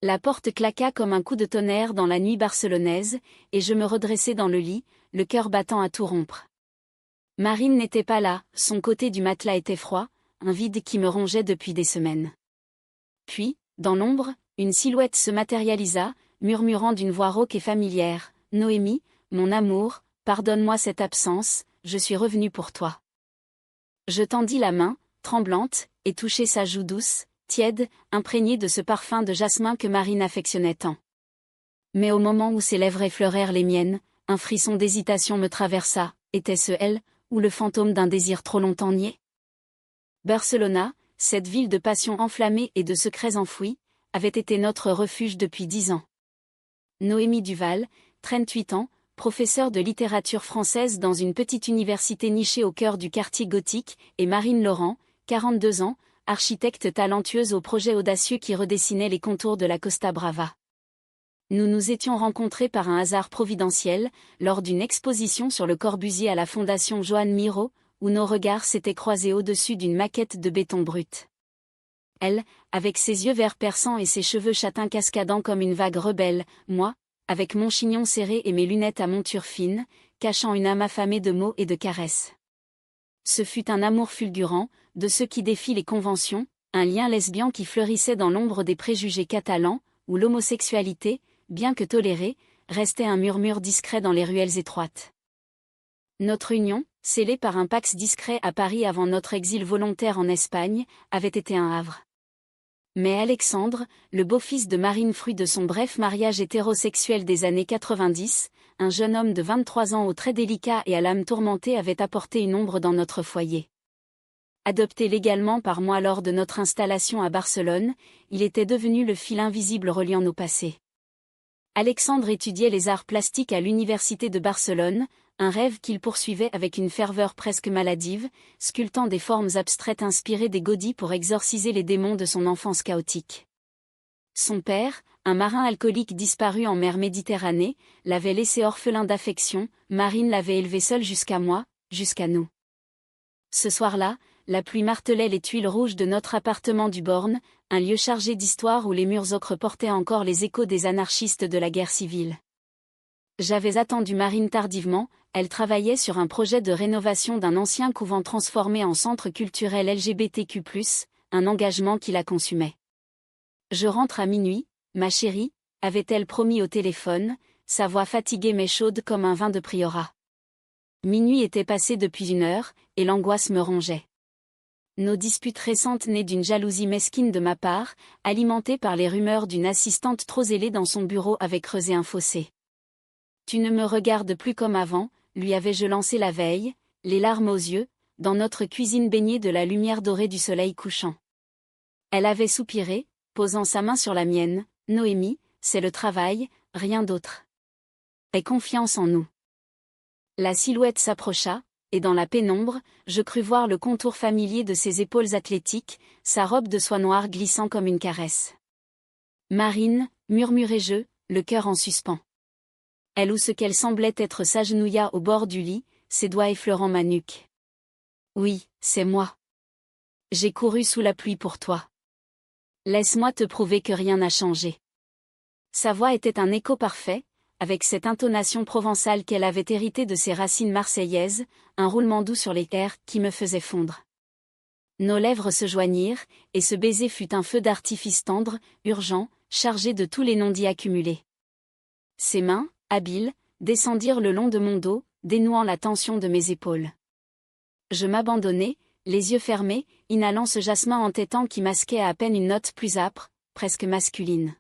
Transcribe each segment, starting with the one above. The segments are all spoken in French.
La porte claqua comme un coup de tonnerre dans la nuit barcelonaise, et je me redressai dans le lit, le cœur battant à tout rompre. Marine n'était pas là, son côté du matelas était froid, un vide qui me rongeait depuis des semaines. Puis, dans l'ombre, une silhouette se matérialisa, murmurant d'une voix rauque et familière, « Noémie, mon amour, pardonne-moi cette absence, je suis revenue pour toi. » Je tendis la main, tremblante, et touchai sa joue douce, tiède, imprégnée de ce parfum de jasmin que Marine affectionnait tant. Mais au moment où ses lèvres effleurèrent les miennes, un frisson d'hésitation me traversa, était-ce elle, ou le fantôme d'un désir trop longtemps nié? Barcelona, cette ville de passion enflammée et de secrets enfouis, avait été notre refuge depuis 10 ans. Noémie Duval, 38 ans, professeure de littérature française dans une petite université nichée au cœur du quartier gothique, et Marine Laurent, 42 ans, architecte talentueuse au projet audacieux qui redessinait les contours de la Costa Brava. Nous nous étions rencontrés par un hasard providentiel, lors d'une exposition sur Le Corbusier à la Fondation Joan Miró, où nos regards s'étaient croisés au-dessus d'une maquette de béton brut. Elle, avec ses yeux verts perçants et ses cheveux châtains cascadant comme une vague rebelle, moi, avec mon chignon serré et mes lunettes à monture fine, cachant une âme affamée de mots et de caresses. Ce fut un amour fulgurant, de ceux qui défient les conventions, un lien lesbien qui fleurissait dans l'ombre des préjugés catalans, où l'homosexualité, bien que tolérée, restait un murmure discret dans les ruelles étroites. Notre union, scellée par un pax discret à Paris avant notre exil volontaire en Espagne, avait été un havre. Mais Alexandre, le beau-fils de Marine fruit de son bref mariage hétérosexuel des années 90, un jeune homme de 23 ans aux traits délicats et à l'âme tourmentée avait apporté une ombre dans notre foyer. Adopté légalement par moi lors de notre installation à Barcelone, il était devenu le fil invisible reliant nos passés. Alexandre étudiait les arts plastiques à l'université de Barcelone, un rêve qu'il poursuivait avec une ferveur presque maladive, sculptant des formes abstraites inspirées des Gaudí pour exorciser les démons de son enfance chaotique. Son père, un marin alcoolique disparu en mer Méditerranée, l'avait laissé orphelin d'affection, Marine l'avait élevé seule jusqu'à moi, jusqu'à nous. Ce soir-là, la pluie martelait les tuiles rouges de notre appartement du Born, un lieu chargé d'histoire où les murs ocre portaient encore les échos des anarchistes de la guerre civile. J'avais attendu Marine tardivement, elle travaillait sur un projet de rénovation d'un ancien couvent transformé en centre culturel LGBTQ+, un engagement qui la consumait. Je rentre à minuit, ma chérie, avait-elle promis au téléphone, sa voix fatiguée mais chaude comme un vin de priorat. Minuit était passé depuis 1 heure, et l'angoisse me rongeait. Nos disputes récentes nées d'une jalousie mesquine de ma part, alimentée par les rumeurs d'une assistante trop zélée dans son bureau avaient creusé un fossé. « Tu ne me regardes plus comme avant », lui avais-je lancé la veille, les larmes aux yeux, dans notre cuisine baignée de la lumière dorée du soleil couchant. Elle avait soupiré, posant sa main sur la mienne, « Noémie, c'est le travail, rien d'autre. Aie confiance en nous. » La silhouette s'approcha, et dans la pénombre, je crus voir le contour familier de ses épaules athlétiques, sa robe de soie noire glissant comme une caresse. « Marine », murmurai-je, le cœur en suspens. Elle ou ce qu'elle semblait être s'agenouilla au bord du lit, ses doigts effleurant ma nuque. « Oui, c'est moi. J'ai couru sous la pluie pour toi. Laisse-moi te prouver que rien n'a changé. » Sa voix était un écho parfait, avec cette intonation provençale qu'elle avait héritée de ses racines marseillaises, un roulement doux sur les airs qui me faisait fondre. Nos lèvres se joignirent, et ce baiser fut un feu d'artifice tendre, urgent, chargé de tous les non-dits accumulés. Ses mains, habiles, descendirent le long de mon dos, dénouant la tension de mes épaules. Je m'abandonnai, les yeux fermés, inhalant ce jasmin entêtant qui masquait à peine une note plus âpre, presque masculine.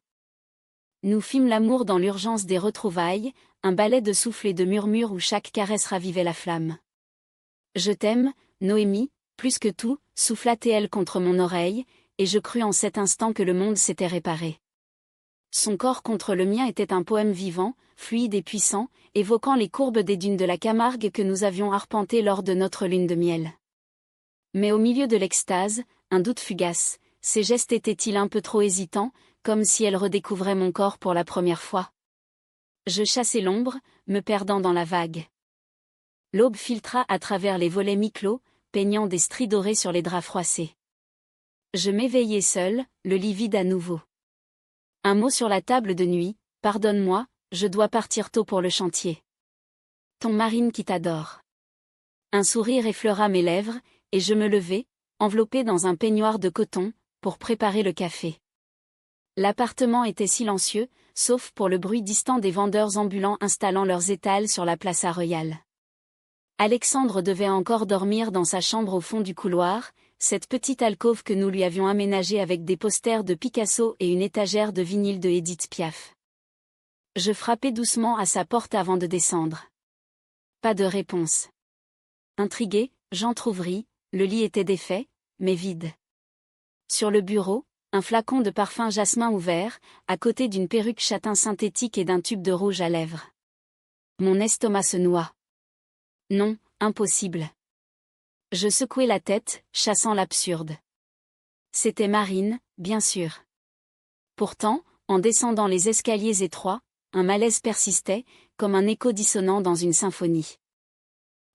Nous fîmes l'amour dans l'urgence des retrouvailles, un ballet de souffles et de murmures où chaque caresse ravivait la flamme. « Je t'aime, Noémie, plus que tout », souffla-t-elle contre mon oreille, et je crus en cet instant que le monde s'était réparé. Son corps contre le mien était un poème vivant, fluide et puissant, évoquant les courbes des dunes de la Camargue que nous avions arpentées lors de notre lune de miel. Mais au milieu de l'extase, un doute fugace, ses gestes étaient-ils un peu trop hésitants, comme si elle redécouvrait mon corps pour la première fois. Je chassai l'ombre, me perdant dans la vague. L'aube filtra à travers les volets mi-clos, peignant des stries dorées sur les draps froissés. Je m'éveillai seul, le lit vide à nouveau. Un mot sur la table de nuit, pardonne-moi, je dois partir tôt pour le chantier. Ton Marine qui t'adore. Un sourire effleura mes lèvres, et je me levai, enveloppé dans un peignoir de coton, pour préparer le café. L'appartement était silencieux, sauf pour le bruit distant des vendeurs ambulants installant leurs étals sur la Plaza Royale. Alexandre devait encore dormir dans sa chambre au fond du couloir, cette petite alcôve que nous lui avions aménagée avec des posters de Picasso et une étagère de vinyle de Édith Piaf. Je frappai doucement à sa porte avant de descendre. Pas de réponse. Intrigué, j'entr'ouvris, le lit était défait, mais vide. Sur le bureau, un flacon de parfum jasmin ouvert, à côté d'une perruque châtain synthétique et d'un tube de rouge à lèvres. Mon estomac se noua. Non, impossible. Je secouai la tête, chassant l'absurde. C'était Marine, bien sûr. Pourtant, en descendant les escaliers étroits, un malaise persistait, comme un écho dissonant dans une symphonie.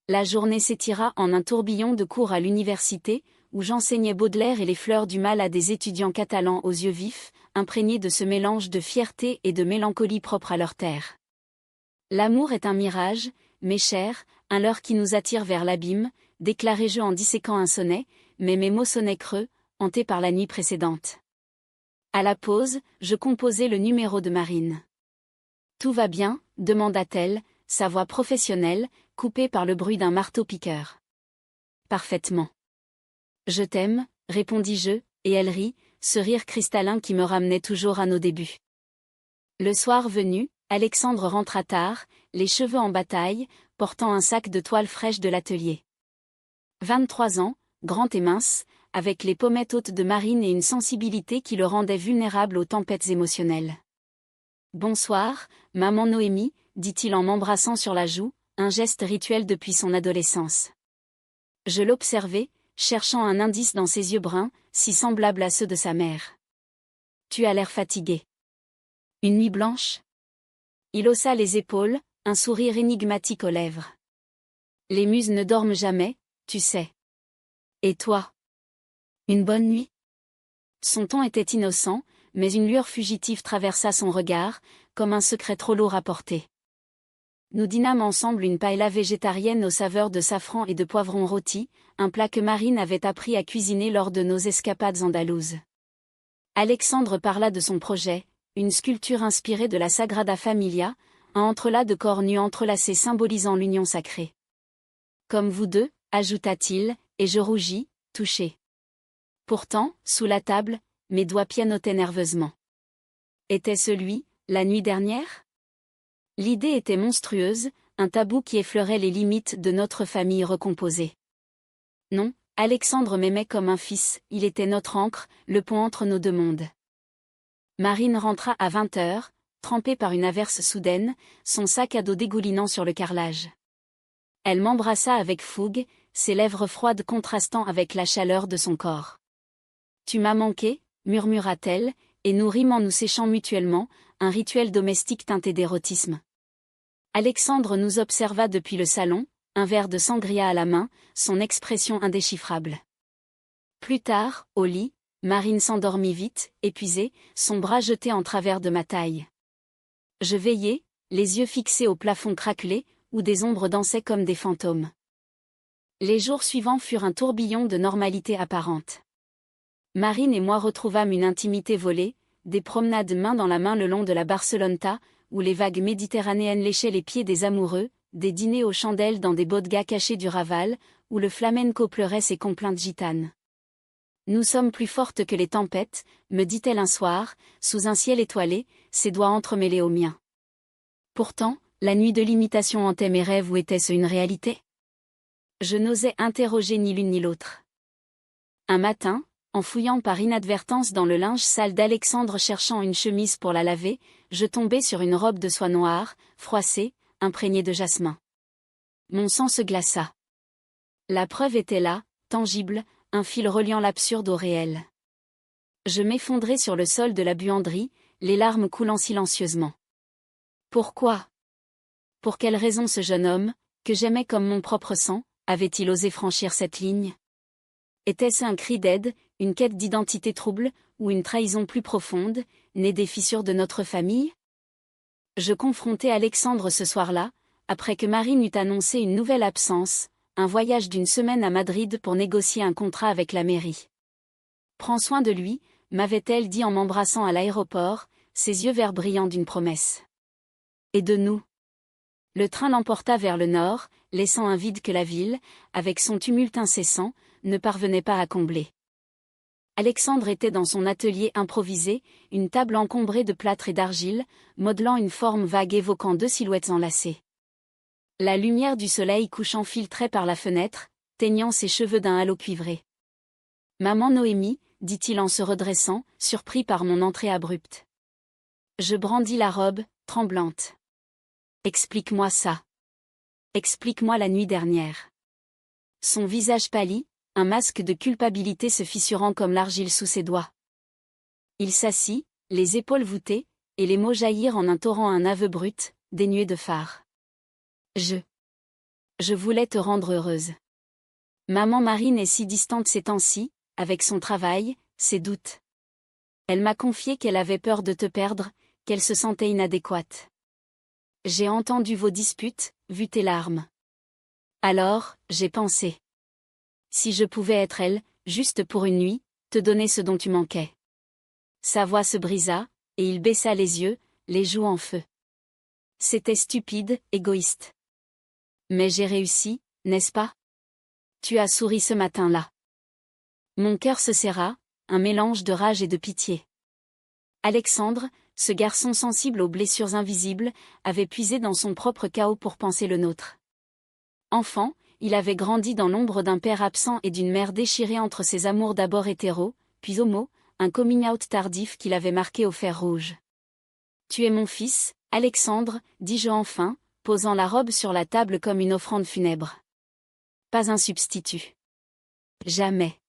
La journée s'étira en un tourbillon de cours à l'université, où j'enseignais Baudelaire et les fleurs du mal à des étudiants catalans aux yeux vifs, imprégnés de ce mélange de fierté et de mélancolie propre à leur terre. L'amour est un mirage, mes chers, un leurre qui nous attire vers l'abîme, déclarai-je en disséquant un sonnet, mais mes mots sonnaient creux, hantés par la nuit précédente. À la pause, je composai le numéro de Marine. Tout va bien, demanda-t-elle, sa voix professionnelle, coupée par le bruit d'un marteau-piqueur. Parfaitement. Je t'aime, répondis-je, et elle rit, ce rire cristallin qui me ramenait toujours à nos débuts. Le soir venu, Alexandre rentra tard, les cheveux en bataille, portant un sac de toile fraîche de l'atelier. 23 ans, grand et mince, avec les pommettes hautes de Marine et une sensibilité qui le rendait vulnérable aux tempêtes émotionnelles. Bonsoir, maman Noémie, dit-il en m'embrassant sur la joue, un geste rituel depuis son adolescence. Je l'observai, cherchant un indice dans ses yeux bruns, si semblables à ceux de sa mère. Tu as l'air fatigué. Une nuit blanche? Il haussa les épaules, un sourire énigmatique aux lèvres. Les muses ne dorment jamais, tu sais. Et toi? Une bonne nuit? Son ton était innocent, mais une lueur fugitive traversa son regard, comme un secret trop lourd à porter. Nous dînâmes ensemble une paella végétarienne aux saveurs de safran et de poivron rôti, un plat que Marine avait appris à cuisiner lors de nos escapades andalouses. Alexandre parla de son projet, une sculpture inspirée de la Sagrada Familia, un entrelac de corps nus entrelacés symbolisant l'union sacrée. Comme vous deux, ajouta-t-il, et je rougis, touché. Pourtant, sous la table, mes doigts pianotaient nerveusement. Était-ce lui, la nuit dernière? L'idée était monstrueuse, un tabou qui effleurait les limites de notre famille recomposée. Non, Alexandre m'aimait comme un fils, il était notre ancre, le pont entre nos deux mondes. Marine rentra à 20h, trempée par une averse soudaine, son sac à dos dégoulinant sur le carrelage. Elle m'embrassa avec fougue, ses lèvres froides contrastant avec la chaleur de son corps. Tu m'as manqué, murmura-t-elle, et nous rîmes en nous séchant mutuellement, un rituel domestique teinté d'érotisme. Alexandre nous observa depuis le salon, un verre de sangria à la main, son expression indéchiffrable. Plus tard, au lit, Marine s'endormit vite, épuisée, son bras jeté en travers de ma taille. Je veillais, les yeux fixés au plafond craquelé, où des ombres dansaient comme des fantômes. Les jours suivants furent un tourbillon de normalité apparente. Marine et moi retrouvâmes une intimité volée, des promenades main dans la main le long de la Barceloneta, où les vagues méditerranéennes léchaient les pieds des amoureux, des dîners aux chandelles dans des bodegas cachés du Raval, où le flamenco pleurait ses complaintes gitanes. Nous sommes plus fortes que les tempêtes, me dit-elle un soir, sous un ciel étoilé, ses doigts entremêlés aux miens. Pourtant, la nuit de l'imitation hantait mes rêves ou était-ce une réalité? Je n'osais interroger ni l'une ni l'autre. Un matin, en fouillant par inadvertance dans le linge sale d'Alexandre cherchant une chemise pour la laver, je tombai sur une robe de soie noire, froissée, imprégnée de jasmin. Mon sang se glaça. La preuve était là, tangible, un fil reliant l'absurde au réel. Je m'effondrai sur le sol de la buanderie, les larmes coulant silencieusement. Pourquoi? Pour quelle raison ce jeune homme, que j'aimais comme mon propre sang, avait-il osé franchir cette ligne? Était-ce un cri d'aide, une quête d'identité trouble, ou une trahison plus profonde, née des fissures de notre famille? Je confrontai Alexandre ce soir-là, après que Marine eut annoncé une nouvelle absence, un voyage d'une semaine à Madrid pour négocier un contrat avec la mairie. Prends soin de lui, m'avait-elle dit en m'embrassant à l'aéroport, ses yeux verts brillants d'une promesse. Et de nous? Le train l'emporta vers le nord, laissant un vide que la ville, avec son tumulte incessant, ne parvenait pas à combler. Alexandre était dans son atelier improvisé, une table encombrée de plâtre et d'argile, modelant une forme vague évoquant deux silhouettes enlacées. La lumière du soleil couchant filtrait par la fenêtre, teignant ses cheveux d'un halo cuivré. « Maman Noémie », dit-il en se redressant, surpris par mon entrée abrupte. Je brandis la robe, tremblante. « Explique-moi ça. Explique-moi la nuit dernière. » Son visage pâlit, un masque de culpabilité se fissurant comme l'argile sous ses doigts. Il s'assit, les épaules voûtées, et les mots jaillirent en un torrent, un aveu brut, dénué de phare. Je voulais te rendre heureuse. Maman Marine est si distante ces temps-ci, avec son travail, ses doutes. Elle m'a confié qu'elle avait peur de te perdre, qu'elle se sentait inadéquate. J'ai entendu vos disputes, vu tes larmes. Alors, j'ai pensé. Si je pouvais être elle, juste pour une nuit, te donner ce dont tu manquais. Sa voix se brisa, et il baissa les yeux, les joues en feu. C'était stupide, égoïste. Mais j'ai réussi, n'est-ce pas? Tu as souri ce matin-là. Mon cœur se serra, un mélange de rage et de pitié. Alexandre, ce garçon sensible aux blessures invisibles, avait puisé dans son propre chaos pour penser le nôtre. Enfant, il avait grandi dans l'ombre d'un père absent et d'une mère déchirée entre ses amours d'abord hétéros, puis homo, un coming-out tardif qui l'avait marqué au fer rouge. « Tu es mon fils, Alexandre », dis-je enfin, posant la robe sur la table comme une offrande funèbre. Pas un substitut. Jamais.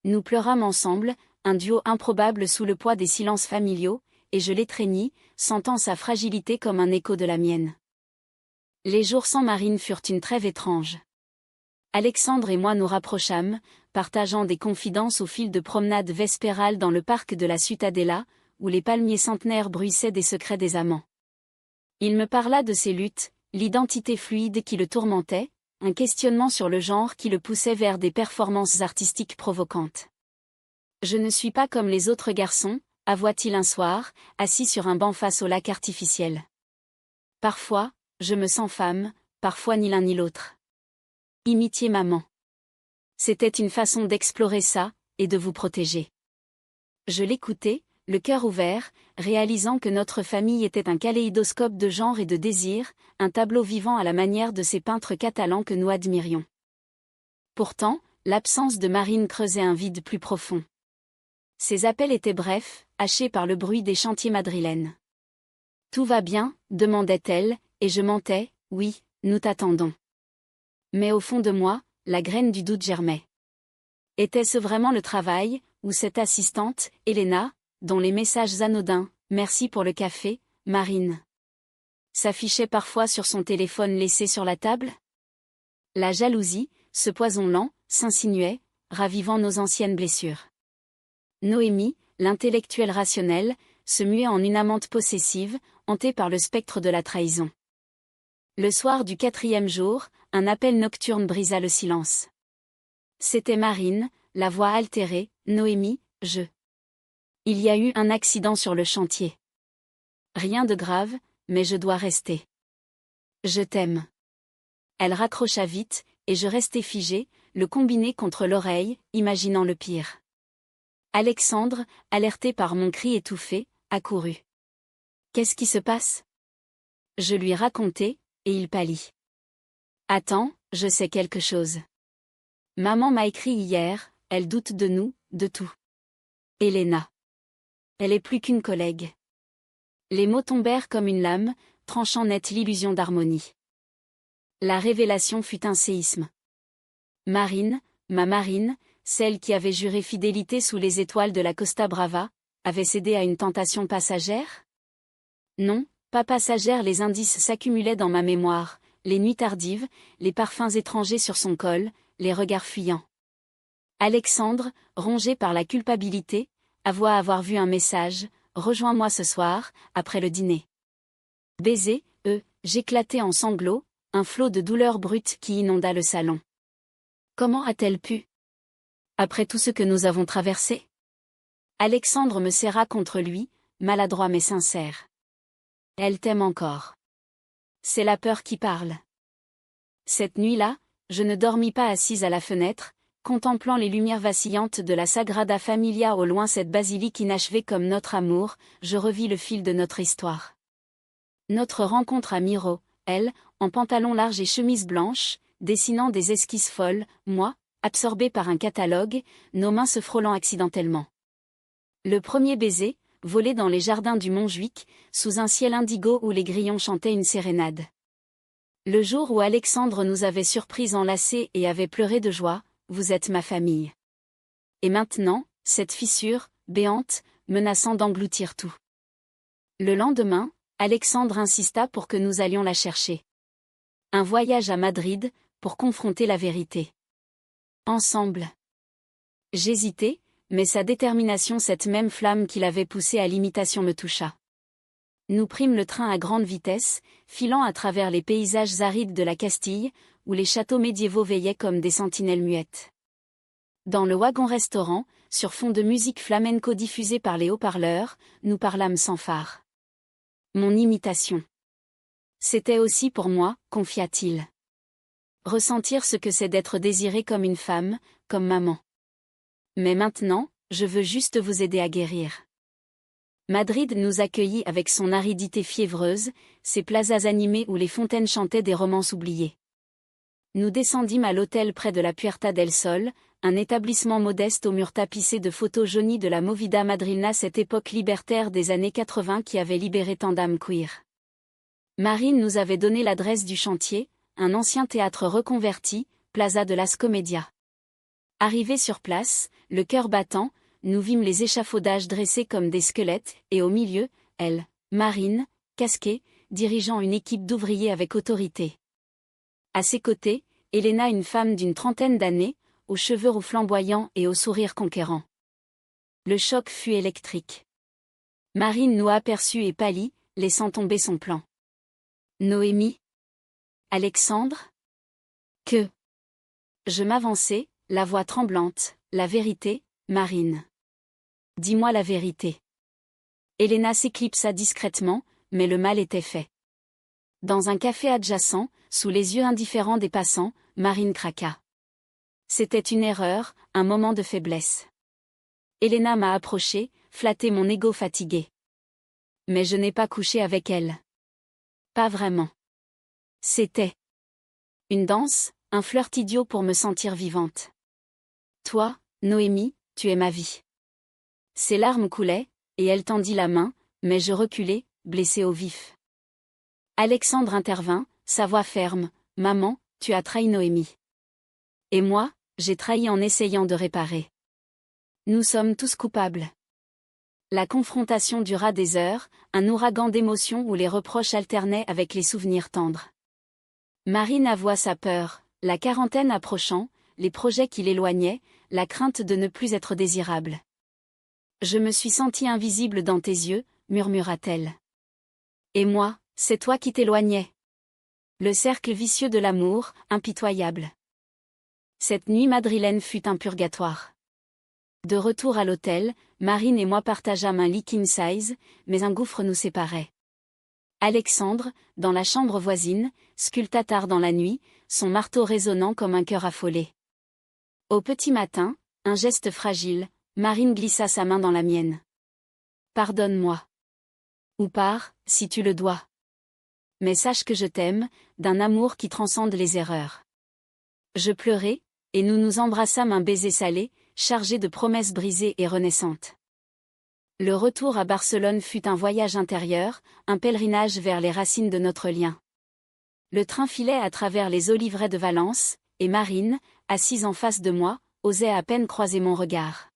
Nous pleurâmes ensemble, un duo improbable sous le poids des silences familiaux, et je l'étreignis, sentant sa fragilité comme un écho de la mienne. Les jours sans Marine furent une trêve étrange. Alexandre et moi nous rapprochâmes, partageant des confidences au fil de promenades vespérales dans le parc de la Ciutadella, où les palmiers centenaires bruissaient des secrets des amants. Il me parla de ses luttes, l'identité fluide qui le tourmentait, un questionnement sur le genre qui le poussait vers des performances artistiques provocantes. « Je ne suis pas comme les autres garçons », avoua-t-il un soir, assis sur un banc face au lac artificiel. « Parfois, je me sens femme, parfois ni l'un ni l'autre. » Imitiez maman. C'était une façon d'explorer ça, et de vous protéger. Je l'écoutais, le cœur ouvert, réalisant que notre famille était un kaléidoscope de genre et de désir, un tableau vivant à la manière de ces peintres catalans que nous admirions. Pourtant, l'absence de Marine creusait un vide plus profond. Ses appels étaient brefs, hachés par le bruit des chantiers madrilènes. « Tout va bien ?» demandait-elle, et je mentais, « Oui, nous t'attendons. » Mais au fond de moi, la graine du doute germait. Était-ce vraiment le travail, ou cette assistante, Elena, dont les messages anodins, « Merci pour le café, Marine » s'affichaient parfois sur son téléphone laissé sur la table? La jalousie, ce poison lent, s'insinuait, ravivant nos anciennes blessures. Noémie, l'intellectuelle rationnelle, se muait en une amante possessive, hantée par le spectre de la trahison. Le soir du 4e jour, un appel nocturne brisa le silence. C'était Marine, la voix altérée, « Noémie, il y a eu un accident sur le chantier. Rien de grave, mais je dois rester. Je t'aime. » Elle raccrocha vite, et je restai figé, le combiné contre l'oreille, imaginant le pire. Alexandre, alerté par mon cri étouffé, accourut. « Qu'est-ce qui se passe ?» Je lui racontai, et il pâlit. « Attends, je sais quelque chose. Maman m'a écrit hier, elle doute de nous, de tout. Elena. Elle est plus qu'une collègue. » Les mots tombèrent comme une lame, tranchant net l'illusion d'harmonie. La révélation fut un séisme. Marine, ma Marine, celle qui avait juré fidélité sous les étoiles de la Costa Brava, avait cédé à une tentation passagère? Non, pas passagère. Les indices s'accumulaient dans ma mémoire, les nuits tardives, les parfums étrangers sur son col, les regards fuyants. Alexandre, rongé par la culpabilité, avoue avoir vu un message, « Rejoins-moi ce soir, après le dîner. » Baiser, j'éclatai en sanglots, un flot de douleur brute qui inonda le salon. Comment a-t-elle pu? Après tout ce que nous avons traversé? Alexandre me serra contre lui, maladroit mais sincère. Elle t'aime encore. C'est la peur qui parle. Cette nuit-là, je ne dormis pas assise à la fenêtre, contemplant les lumières vacillantes de la Sagrada Familia au loin, cette basilique inachevée comme notre amour, je revis le fil de notre histoire. Notre rencontre à Miro, elle, en pantalon large et chemise blanche, dessinant des esquisses folles, moi, absorbé par un catalogue, nos mains se frôlant accidentellement. Le premier baiser, volé dans les jardins du Montjuic, sous un ciel indigo où les grillons chantaient une sérénade. Le jour où Alexandre nous avait surpris enlacés et avait pleuré de joie, vous êtes ma famille. Et maintenant, cette fissure, béante, menaçant d'engloutir tout. Le lendemain, Alexandre insista pour que nous allions la chercher. Un voyage à Madrid, pour confronter la vérité. Ensemble. J'hésitais, mais sa détermination, cette même flamme qui l'avait poussé à l'imitation, me toucha. Nous prîmes le train à grande vitesse, filant à travers les paysages arides de la Castille, où les châteaux médiévaux veillaient comme des sentinelles muettes. Dans le wagon-restaurant, sur fond de musique flamenco diffusée par les haut-parleurs, nous parlâmes sans phare. Mon imitation. C'était aussi pour moi, confia-t-il. Ressentir ce que c'est d'être désiré comme une femme, comme maman. Mais maintenant, je veux juste vous aider à guérir. Madrid nous accueillit avec son aridité fiévreuse, ses plazas animés où les fontaines chantaient des romances oubliées. Nous descendîmes à l'hôtel près de la Puerta del Sol, un établissement modeste aux murs tapissés de photos jaunies de la movida madrilena, cette époque libertaire des années 80 qui avait libéré tant d'âmes queer. Marine nous avait donné l'adresse du chantier, un ancien théâtre reconverti, Plaza de las Comedias. Arrivés sur place, le cœur battant, nous vîmes les échafaudages dressés comme des squelettes, et au milieu, elle, Marine, casquée, dirigeant une équipe d'ouvriers avec autorité. À ses côtés, Elena, une femme d'une trentaine d'années, aux cheveux roux flamboyants et au sourire conquérant. Le choc fut électrique. Marine nous aperçut et pâlit, laissant tomber son plan. Noémie? Alexandre? Que? Je m'avançai, la voix tremblante, la vérité, Marine. Dis-moi la vérité. Elena s'éclipsa discrètement, mais le mal était fait. Dans un café adjacent, sous les yeux indifférents des passants, Marine craqua. C'était une erreur, un moment de faiblesse. Elena m'a approché, flatté mon ego fatigué. Mais je n'ai pas couché avec elle. Pas vraiment. C'était une danse, un flirt idiot pour me sentir vivante. Toi, Noémie, tu es ma vie. Ses larmes coulaient, et elle tendit la main, mais je reculai, blessé au vif. Alexandre intervint, sa voix ferme, « Maman, tu as trahi Noémie. Et moi, j'ai trahi en essayant de réparer. Nous sommes tous coupables. » La confrontation dura des heures, un ouragan d'émotions où les reproches alternaient avec les souvenirs tendres. Marine avoua sa peur, la quarantaine approchant, les projets qui l'éloignaient, la crainte de ne plus être désirable. « Je me suis sentie invisible dans tes yeux, » murmura-t-elle. « Et moi, c'est toi qui t'éloignais. » Le cercle vicieux de l'amour, impitoyable. Cette nuit madrilène fut un purgatoire. De retour à l'hôtel, Marine et moi partageâmes un lit king size, mais un gouffre nous séparait. Alexandre, dans la chambre voisine, sculpta tard dans la nuit, son marteau résonnant comme un cœur affolé. Au petit matin, un geste fragile, Marine glissa sa main dans la mienne. « Pardonne-moi. Ou pars, si tu le dois. Mais sache que je t'aime, d'un amour qui transcende les erreurs. » Je pleurai, et nous nous embrassâmes, un baiser salé, chargé de promesses brisées et renaissantes. Le retour à Barcelone fut un voyage intérieur, un pèlerinage vers les racines de notre lien. Le train filait à travers les oliveraies de Valence, et Marine, assise en face de moi, osait à peine croiser mon regard.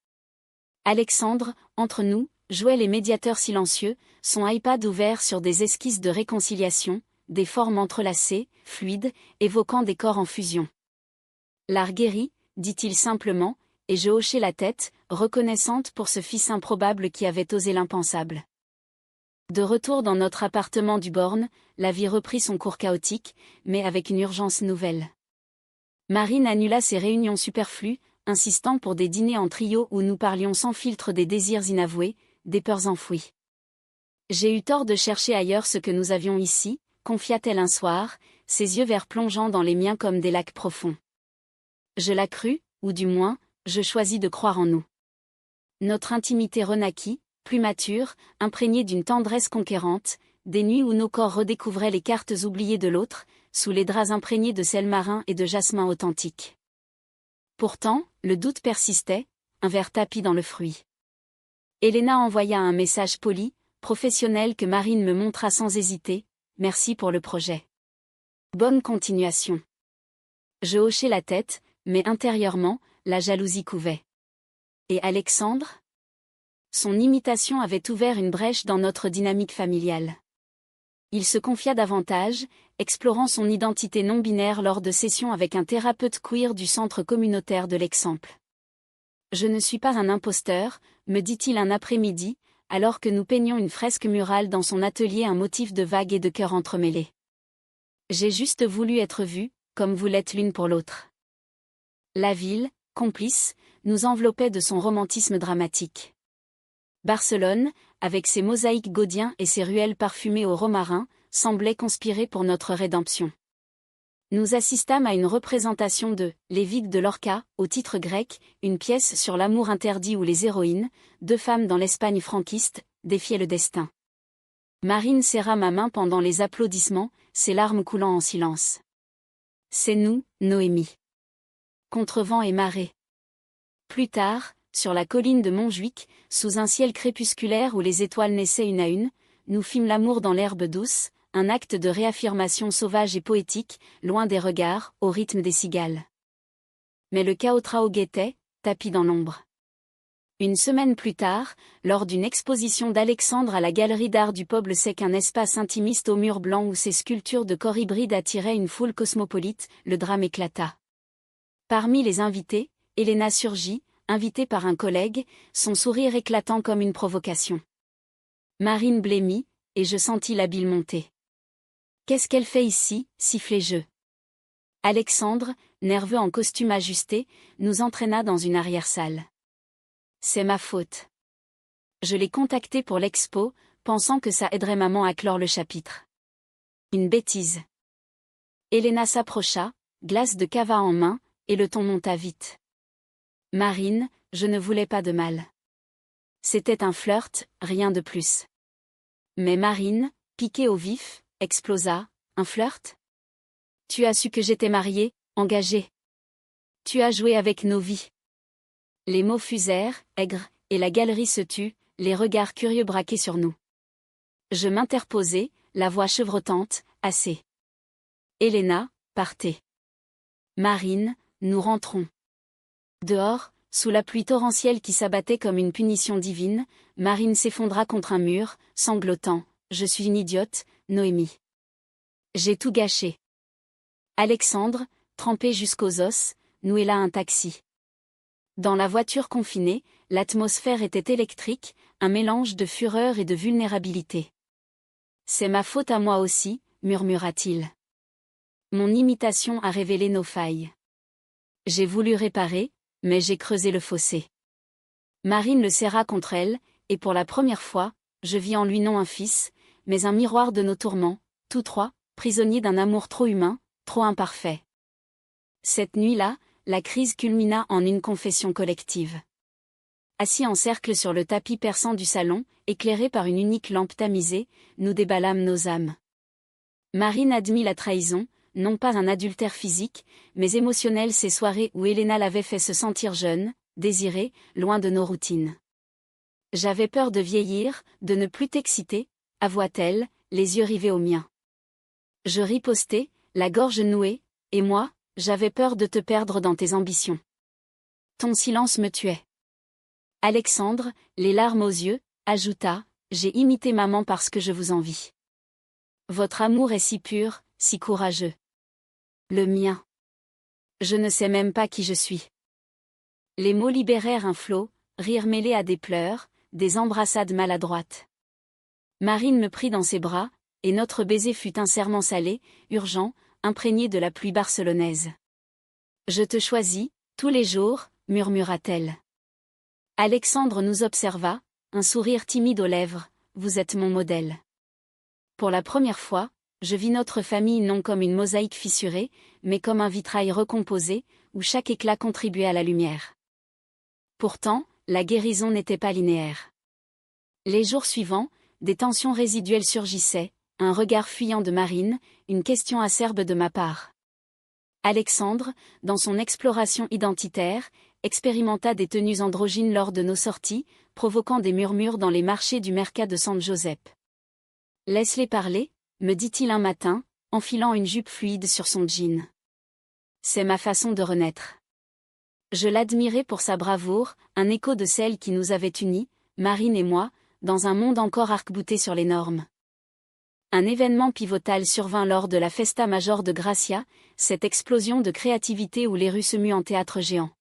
Alexandre, entre nous, jouait les médiateurs silencieux, son iPad ouvert sur des esquisses de réconciliation, des formes entrelacées, fluides, évoquant des corps en fusion. « L'art guérit, dit-il simplement, et je hochai la tête, reconnaissante pour ce fils improbable qui avait osé l'impensable. De retour dans notre appartement du Born, la vie reprit son cours chaotique, mais avec une urgence nouvelle. Marine annula ses réunions superflues, insistant pour des dîners en trio où nous parlions sans filtre des désirs inavoués, des peurs enfouies. J'ai eu tort de chercher ailleurs ce que nous avions ici, confia-t-elle un soir, ses yeux verts plongeant dans les miens comme des lacs profonds. Je la crus, ou du moins, je choisis de croire en nous. Notre intimité renaquit, plus mature, imprégnée d'une tendresse conquérante, des nuits où nos corps redécouvraient les cartes oubliées de l'autre, sous les draps imprégnés de sel marin et de jasmin authentique. Pourtant, le doute persistait, un verre tapi dans le fruit. Elena envoya un message poli, professionnel que Marine me montra sans hésiter, « Merci pour le projet. Bonne continuation. » Je hochai la tête, mais intérieurement, la jalousie couvait. Et Alexandre ? Son imitation avait ouvert une brèche dans notre dynamique familiale. Il se confia davantage, explorant son identité non-binaire lors de sessions avec un thérapeute queer du centre communautaire de l'Exemple. « Je ne suis pas un imposteur », me dit-il un après-midi, alors que nous peignions une fresque murale dans son atelier, un motif de vagues et de cœurs entremêlés. « J'ai juste voulu être vue, comme vous l'êtes l'une pour l'autre. » La ville, complice, nous enveloppait de son romantisme dramatique. Barcelone, avec ses mosaïques gaudiens et ses ruelles parfumées au romarin, semblait conspirer pour notre rédemption. Nous assistâmes à une représentation de « Lévique de Lorca » au titre grec, une pièce sur l'amour interdit où les héroïnes, deux femmes dans l'Espagne franquiste, défiaient le destin. Marine serra ma main pendant les applaudissements, ses larmes coulant en silence. C'est nous, Noémie. Contre vent et marée. Plus tard, sur la colline de Montjuic, sous un ciel crépusculaire où les étoiles naissaient une à une, nous fîmes l'amour dans l'herbe douce, un acte de réaffirmation sauvage et poétique, loin des regards, au rythme des cigales. Mais le Cao guettait, tapi dans l'ombre. Une semaine plus tard, lors d'une exposition d'Alexandre à la Galerie d'art du Peuple Sec, un espace intimiste aux murs blancs où ses sculptures de corps hybrides attiraient une foule cosmopolite, le drame éclata. Parmi les invités, Elena surgit, invitée par un collègue, son sourire éclatant comme une provocation. Marine blêmit, et je sentis la bile monter. « Qu'est-ce qu'elle fait ici ?» sifflai-je. Alexandre, nerveux en costume ajusté, nous entraîna dans une arrière-salle. « C'est ma faute. Je l'ai contactée pour l'expo, pensant que ça aiderait maman à clore le chapitre. Une bêtise. » Elena s'approcha, glace de cava en main, et le ton monta vite. « Marine, je ne voulais pas de mal. C'était un flirt, rien de plus. » Mais Marine, piquée au vif, explosa. « Un flirt ? Tu as su que j'étais mariée, engagée. Tu as joué avec nos vies. » Les mots fusèrent, aigres, et la galerie se tut, les regards curieux braqués sur nous. Je m'interposai, la voix chevrotante, « Assez. Elena, partez. Marine, nous rentrons. » Dehors, sous la pluie torrentielle qui s'abattait comme une punition divine, Marine s'effondra contre un mur, sanglotant. « Je suis une idiote, Noémie. J'ai tout gâché. » Alexandre, trempé jusqu'aux os, nous héla un taxi. Dans la voiture confinée, l'atmosphère était électrique, un mélange de fureur et de vulnérabilité. « C'est ma faute à moi aussi », murmura-t-il. Mon imitation a révélé nos failles. J'ai voulu réparer, mais j'ai creusé le fossé. Marine le serra contre elle, et pour la première fois, je vis en lui non un fils, mais un miroir de nos tourments, tous trois, prisonniers d'un amour trop humain, trop imparfait. Cette nuit-là, la crise culmina en une confession collective. Assis en cercle sur le tapis persan du salon, éclairé par une unique lampe tamisée, nous déballâmes nos âmes. Marine admit la trahison, non pas un adultère physique, mais émotionnel, ces soirées où Elena l'avait fait se sentir jeune, désirée, loin de nos routines. « J'avais peur de vieillir, de ne plus t'exciter », avoua-t-elle, les yeux rivés aux miens. Je ripostai, la gorge nouée, et moi, j'avais peur de te perdre dans tes ambitions. Ton silence me tuait. Alexandre, les larmes aux yeux, ajouta, « J'ai imité maman parce que je vous envie. Votre amour est si pur, si courageux. Le mien. Je ne sais même pas qui je suis. » Les mots libérèrent un flot, rire mêlé à des pleurs, des embrassades maladroites. Marine me prit dans ses bras, et notre baiser fut un serment salé, urgent, imprégné de la pluie barcelonaise. « Je te choisis, tous les jours », murmura-t-elle. Alexandre nous observa, un sourire timide aux lèvres, « Vous êtes mon modèle. » Pour la première fois, je vis notre famille non comme une mosaïque fissurée, mais comme un vitrail recomposé, où chaque éclat contribuait à la lumière. Pourtant, la guérison n'était pas linéaire. Les jours suivants, des tensions résiduelles surgissaient, un regard fuyant de Marine, une question acerbe de ma part. Alexandre, dans son exploration identitaire, expérimenta des tenues androgynes lors de nos sorties, provoquant des murmures dans les marchés du Mercat de San Giuseppe. « Laisse-les parler », me dit-il un matin, enfilant une jupe fluide sur son jean. C'est ma façon de renaître. Je l'admirais pour sa bravoure, un écho de celle qui nous avait unis, Marine et moi, dans un monde encore arc-bouté sur les normes. Un événement pivotal survint lors de la Festa Major de Gracia, cette explosion de créativité où les rues se muent en théâtre géant.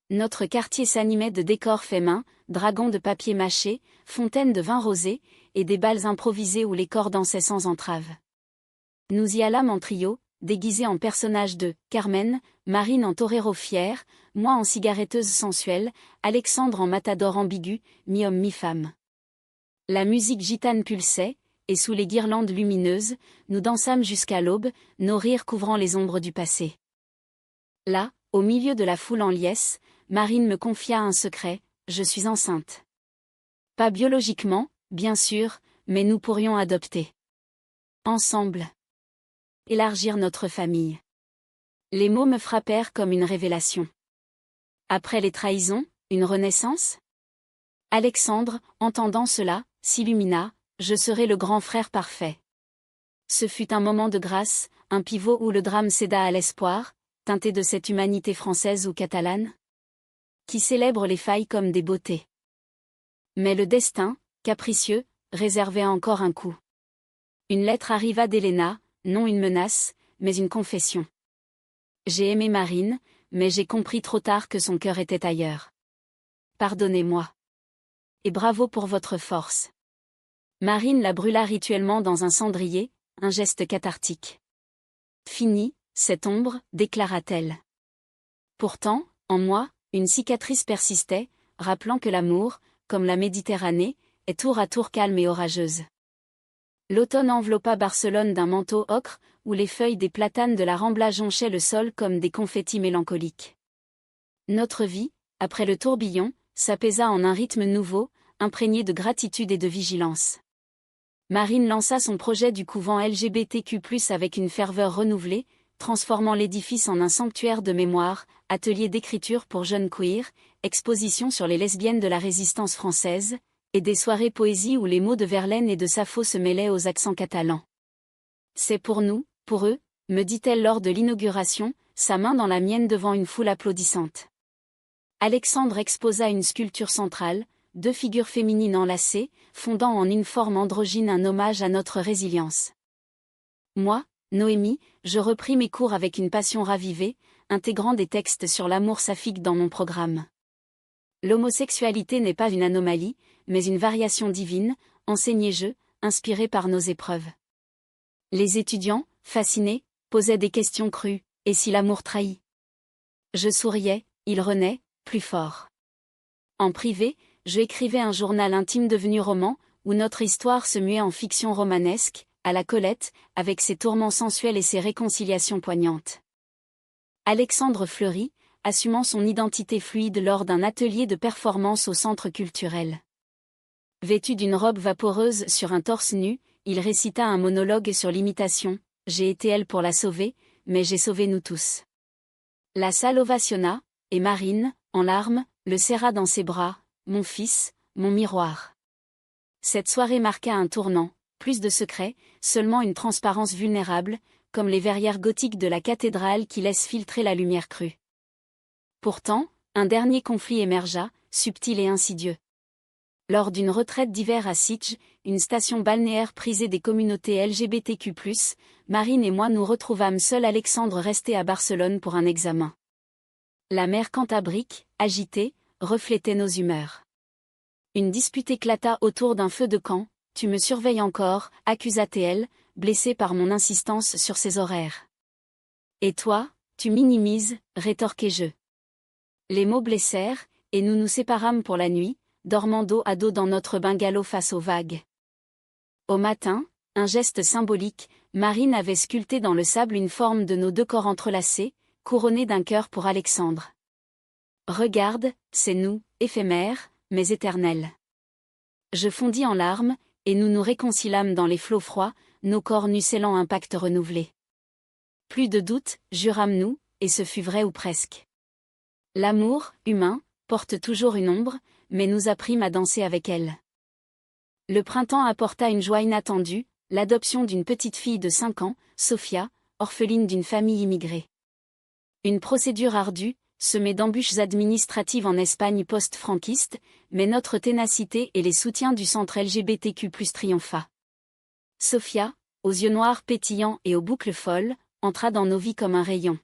Notre quartier s'animait de décors faits main, dragons de papier mâché, fontaines de vin rosé, et des bals improvisés où les corps dansaient sans entrave. Nous y allâmes en trio, déguisés en personnages de Carmen, Marine en torero fier, moi en cigaretteuse sensuelle, Alexandre en matador ambigu, mi-homme mi-femme. La musique gitane pulsait, et sous les guirlandes lumineuses, nous dansâmes jusqu'à l'aube, nos rires couvrant les ombres du passé. Là, au milieu de la foule en liesse, Marine me confia un secret, je suis enceinte. Pas biologiquement, bien sûr, mais nous pourrions adopter. Ensemble. Élargir notre famille. Les mots me frappèrent comme une révélation. Après les trahisons, une renaissance ? Alexandre, entendant cela, s'illumina, je serai le grand frère parfait. Ce fut un moment de grâce, un pivot où le drame céda à l'espoir, teinté de cette humanité française ou catalane, qui célèbre les failles comme des beautés. Mais le destin, capricieux, réservait encore un coup. Une lettre arriva d'Helena, non une menace, mais une confession. J'ai aimé Marine, mais j'ai compris trop tard que son cœur était ailleurs. Pardonnez-moi. Et bravo pour votre force. Marine la brûla rituellement dans un cendrier, un geste cathartique. Fini, cette ombre, déclara-t-elle. Pourtant, en moi, une cicatrice persistait, rappelant que l'amour, comme la Méditerranée, est tour à tour calme et orageuse. L'automne enveloppa Barcelone d'un manteau ocre, où les feuilles des platanes de la Rambla jonchaient le sol comme des confettis mélancoliques. Notre vie, après le tourbillon, s'apaisa en un rythme nouveau, imprégné de gratitude et de vigilance. Marine lança son projet du couvent LGBTQ+, avec une ferveur renouvelée, transformant l'édifice en un sanctuaire de mémoire, atelier d'écriture pour jeunes queers, exposition sur les lesbiennes de la résistance française, et des soirées poésie où les mots de Verlaine et de Sappho se mêlaient aux accents catalans. C'est pour nous, pour eux, me dit-elle lors de l'inauguration, sa main dans la mienne devant une foule applaudissante. Alexandre exposa une sculpture centrale, deux figures féminines enlacées, fondant en une forme androgyne un hommage à notre résilience. Moi, Noémie, je repris mes cours avec une passion ravivée, intégrant des textes sur l'amour saphique dans mon programme. L'homosexualité n'est pas une anomalie, mais une variation divine, enseignai-je, inspirée par nos épreuves. Les étudiants, fascinés, posaient des questions crues, et si l'amour trahit ? Je souriais, il renaît, plus fort. En privé, je écrivais un journal intime devenu roman, où notre histoire se muait en fiction romanesque, à la Colette, avec ses tourments sensuels et ses réconciliations poignantes. Alexandre fleurit, assumant son identité fluide lors d'un atelier de performance au centre culturel. Vêtu d'une robe vaporeuse sur un torse nu, il récita un monologue sur l'imitation, « J'ai été elle pour la sauver, mais j'ai sauvé nous tous ». La salle ovationna, et Marine, en larmes, le serra dans ses bras, « Mon fils, mon miroir ». Cette soirée marqua un tournant, plus de secrets, seulement une transparence vulnérable, comme les verrières gothiques de la cathédrale qui laissent filtrer la lumière crue. Pourtant, un dernier conflit émergea, subtil et insidieux. Lors d'une retraite d'hiver à Sitges, une station balnéaire prisée des communautés LGBTQ+, Marine et moi nous retrouvâmes seuls, Alexandre resté à Barcelone pour un examen. La mer cantabrique, agitée, reflétait nos humeurs. Une dispute éclata autour d'un feu de camp. Tu me surveilles encore, accusa-t-elle, blessée par mon insistance sur ses horaires. Et toi, tu minimises, rétorquai-je. Les mots blessèrent, et nous nous séparâmes pour la nuit, dormant dos à dos dans notre bungalow face aux vagues. Au matin, un geste symbolique, Marine avait sculpté dans le sable une forme de nos deux corps entrelacés, couronnés d'un cœur pour Alexandre. Regarde, c'est nous, éphémères, mais éternels. Je fondis en larmes, et nous nous réconciliâmes dans les flots froids, nos corps nus scellant un pacte renouvelé. Plus de doute, jurâmes-nous, et ce fut vrai ou presque. L'amour, humain, porte toujours une ombre, mais nous apprîmes à danser avec elle. Le printemps apporta une joie inattendue, l'adoption d'une petite fille de 5 ans, Sophia, orpheline d'une famille immigrée. Une procédure ardue, semée d'embûches administratives en Espagne post-franquiste, mais notre ténacité et les soutiens du centre LGBTQ+ triompha. Sophia, aux yeux noirs pétillants et aux boucles folles, entra dans nos vies comme un rayon.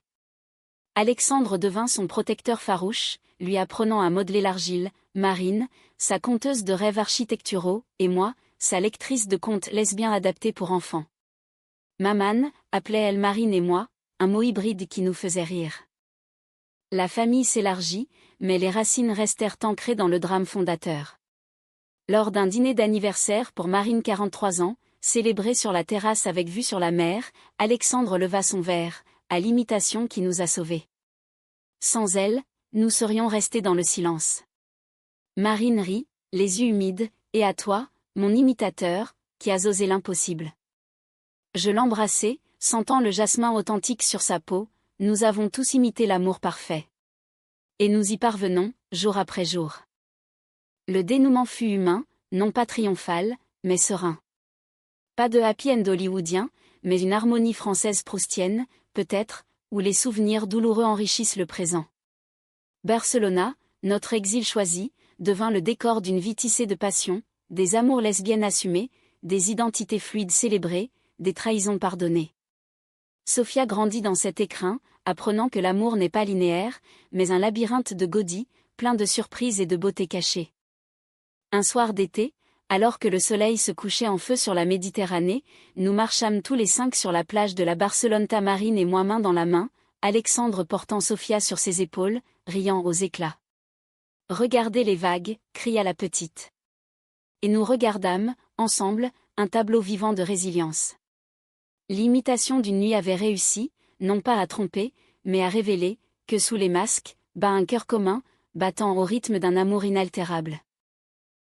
Alexandre devint son protecteur farouche, lui apprenant à modeler l'argile, Marine, sa conteuse de rêves architecturaux, et moi, sa lectrice de contes lesbiens adaptés pour enfants. Maman, appelait-elle Marine et moi, un mot hybride qui nous faisait rire. La famille s'élargit, mais les racines restèrent ancrées dans le drame fondateur. Lors d'un dîner d'anniversaire pour Marine 43 ans, célébré sur la terrasse avec vue sur la mer, Alexandre leva son verre, à l'imitation qui nous a sauvés. Sans elle, nous serions restés dans le silence. Marine rit, les yeux humides, et à toi, mon imitateur, qui as osé l'impossible. Je l'embrassai, sentant le jasmin authentique sur sa peau, nous avons tous imité l'amour parfait. Et nous y parvenons, jour après jour. Le dénouement fut humain, non pas triomphal, mais serein. Pas de happy end hollywoodien, mais une harmonie française proustienne, peut-être, où les souvenirs douloureux enrichissent le présent. Barcelona, notre exil choisi, devint le décor d'une vie tissée de passion, des amours lesbiennes assumées, des identités fluides célébrées, des trahisons pardonnées. Sophia grandit dans cet écrin, apprenant que l'amour n'est pas linéaire, mais un labyrinthe de godilles, plein de surprises et de beauté cachée. Un soir d'été, alors que le soleil se couchait en feu sur la Méditerranée, nous marchâmes tous les 5 sur la plage de la Barceloneta Marine et moi main dans la main, Alexandre portant Sophia sur ses épaules, riant aux éclats. « Regardez les vagues » cria la petite. Et nous regardâmes, ensemble, un tableau vivant de résilience. L'imitation d'une nuit avait réussi, non pas à tromper, mais à révéler, que sous les masques, bat un cœur commun, battant au rythme d'un amour inaltérable.